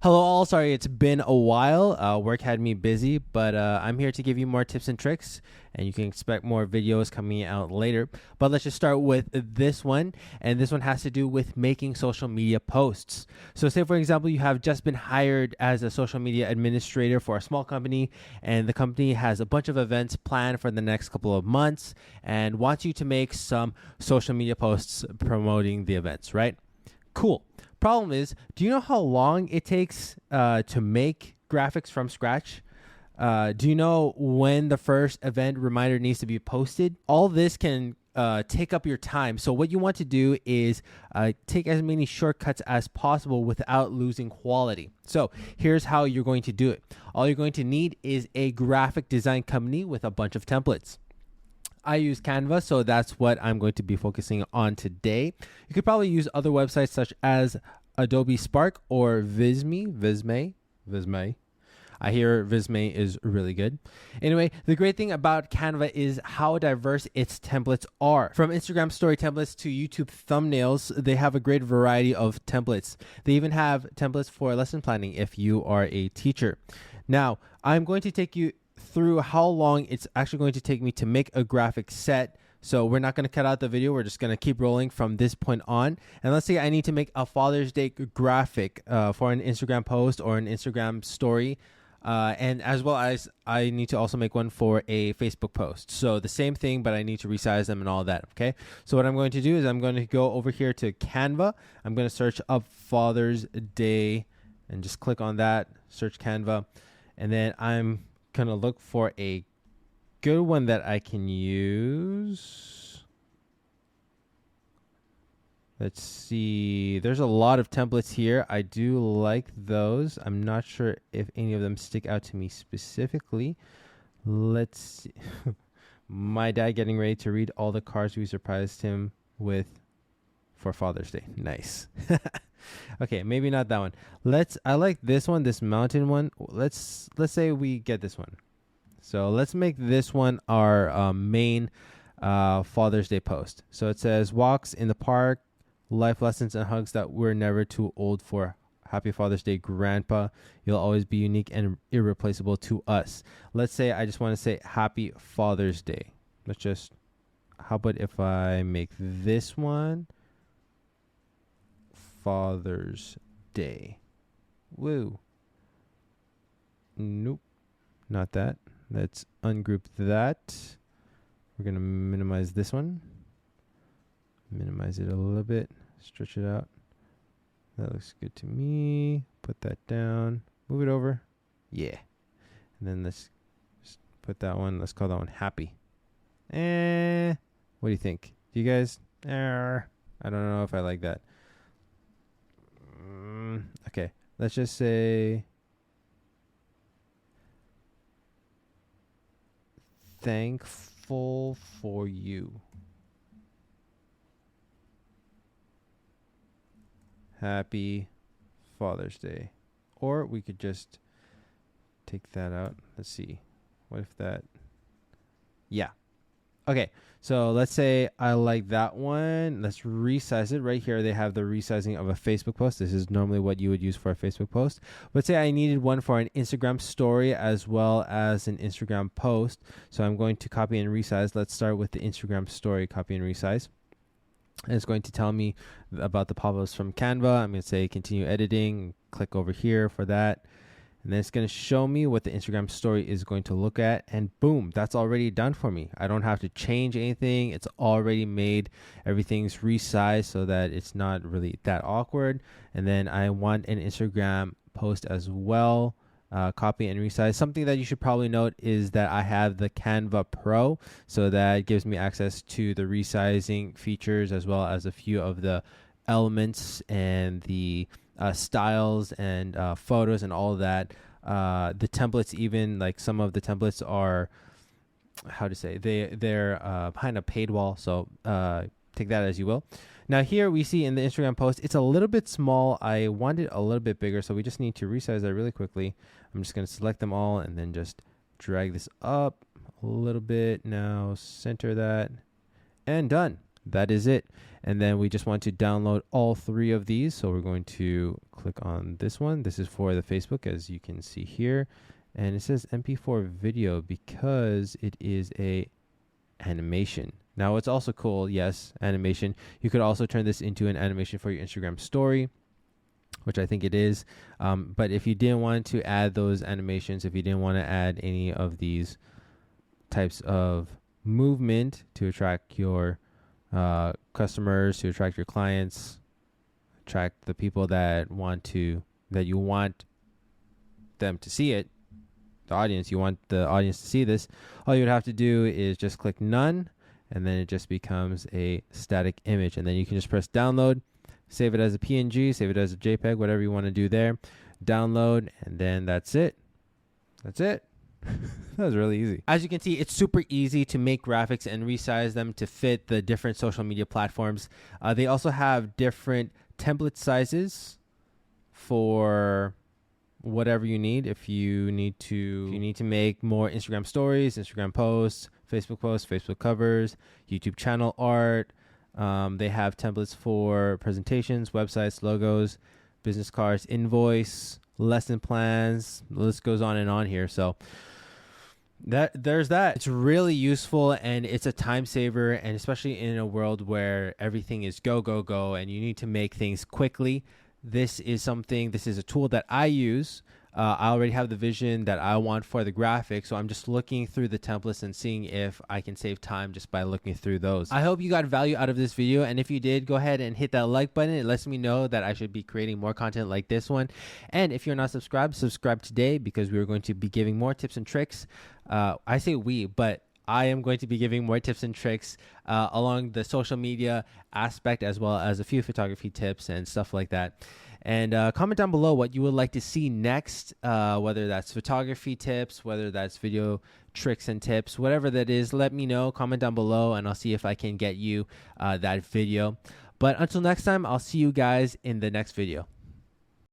Hello all, sorry it's been a while. Work had me busy, but I'm here to give you more tips and tricks, and you can expect more videos coming out later. But let's just start with this one, and this one has to do with making social media posts. So say for example, you have just been hired as a social media administrator for a small company, and the company has a bunch of events planned for the next couple of months and wants you to make some social media posts promoting the events, right? Cool. Problem is, do you know how long it takes to make graphics from scratch? Do you know when the first event reminder needs to be posted? All this can take up your time. So what you want to do is take as many shortcuts as possible without losing quality. So here's how you're going to do it. All you're going to need is a graphic design company with a bunch of templates. I use Canva, so that's what I'm going to be focusing on today. You could probably use other websites such as Adobe Spark or Visme. I hear Visme is really good. Anyway, the great thing about Canva is how diverse its templates are. From Instagram story templates to YouTube thumbnails, they have a great variety of templates. They even have templates for lesson planning if you are a teacher. Now, I'm going to take you through how long it's actually going to take me to make a graphic set. So we're not going to cut out the video. We're just going to keep rolling from this point on. And let's say I need to make a Father's Day graphic for an Instagram post or an Instagram story. And as well as I need to also make one for a Facebook post. So the same thing, but I need to resize them and all that. Okay. So what I'm going to do is I'm going to go over here to Canva. I'm going to search up Father's Day and just click on that, search Canva. And then I'm gonna look for a good one that I can use. Let's see. There's a lot of templates here. I do like those. I'm not sure if any of them stick out to me specifically. Let's see. My dad getting ready to read all the cards we surprised him with for Father's Day. Nice. Okay, maybe not that one. I like this one, this mountain one. Let's say we get this one. So let's make this one our main Father's Day post. So it says walks in the park, life lessons and hugs that we're never too old for. Happy Father's Day, Grandpa. You'll always be unique and irreplaceable to us. Let's say I just want to say Happy Father's Day. How about if I make this one Father's Day. Woo. Nope. Not that. Let's ungroup that. We're going to minimize this one. Minimize it a little bit. Stretch it out. That looks good to me. Put that down. Move it over. Yeah. And then let's just put that one. Let's call that one Happy. What do you think? Do you guys? I don't know if I like that. Okay, let's just say thankful for you. Happy Father's Day. Or we could just take that out. Let's see. What if that? Yeah. Okay, so let's say I like that one. Let's resize it. Right here, they have the resizing of a Facebook post. This is normally what you would use for a Facebook post. Let's say I needed one for an Instagram story as well as an Instagram post. So I'm going to copy and resize. Let's start with the Instagram story, copy and resize. And it's going to tell me about the pop-ups from Canva. I'm going to say continue editing. Click over here for that. And then it's going to show me what the Instagram story is going to look at. And boom, that's already done for me. I don't have to change anything. It's already made. Everything's resized so that it's not really that awkward. And then I want an Instagram post as well. Copy and resize. Something that you should probably note is that I have the Canva Pro. So that gives me access to the resizing features as well as a few of the elements and the styles and photos and all of that. The templates, even like some of the templates are, they're behind a paywall. So take that as you will. Now here we see in the Instagram post, it's a little bit small. I want it a little bit bigger, so we just need to resize that really quickly. I'm just going to select them all and then just drag this up a little bit. Now center that and done. that is it. And then we just want to download all 3 of these. So we're going to click on this one. This is for the Facebook, as you can see here. And it says MP4 video because it is a animation. Now it's also cool, yes, animation. You could also turn this into an animation for your Instagram story, which I think it is. But if you didn't want to add those animations, if you didn't want to add any of these types of movement to attract your customers, to attract your clients, attract the people that you want them to see it, the audience, you want the audience to see this, all you would have to do is just click none, and then it just becomes a static image. And then you can just press download, save it as a PNG, save it as a JPEG, whatever you want to do there, download, and then that's it. That's it. That was really easy. As you can see, it's super easy to make graphics and resize them to fit the different social media platforms. They also have different template sizes for whatever you need. If you need to make more Instagram stories, Instagram posts, Facebook covers, YouTube channel art. They have templates for presentations, websites, logos, business cards, invoice, lesson plans. The list goes on and on here. So there's that. It's really useful, and it's a time saver, and especially in a world where everything is go, go, go, and you need to make things quickly. This is a tool that I use. I already have the vision that I want for the graphics, so I'm just looking through the templates and seeing if I can save time just by looking through those. I hope you got value out of this video, and if you did, go ahead and hit that like button. It lets me know that I should be creating more content like this one. And if you're not subscribed, subscribe today, because we're going to be giving more tips and tricks. I say we, but I am going to be giving more tips and tricks along the social media aspect, as well as a few photography tips and stuff like that. And comment down below what you would like to see next, whether that's photography tips, whether that's video tricks and tips, whatever that is. Let me know. Comment down below, and I'll see if I can get you that video. But until next time, I'll see you guys in the next video.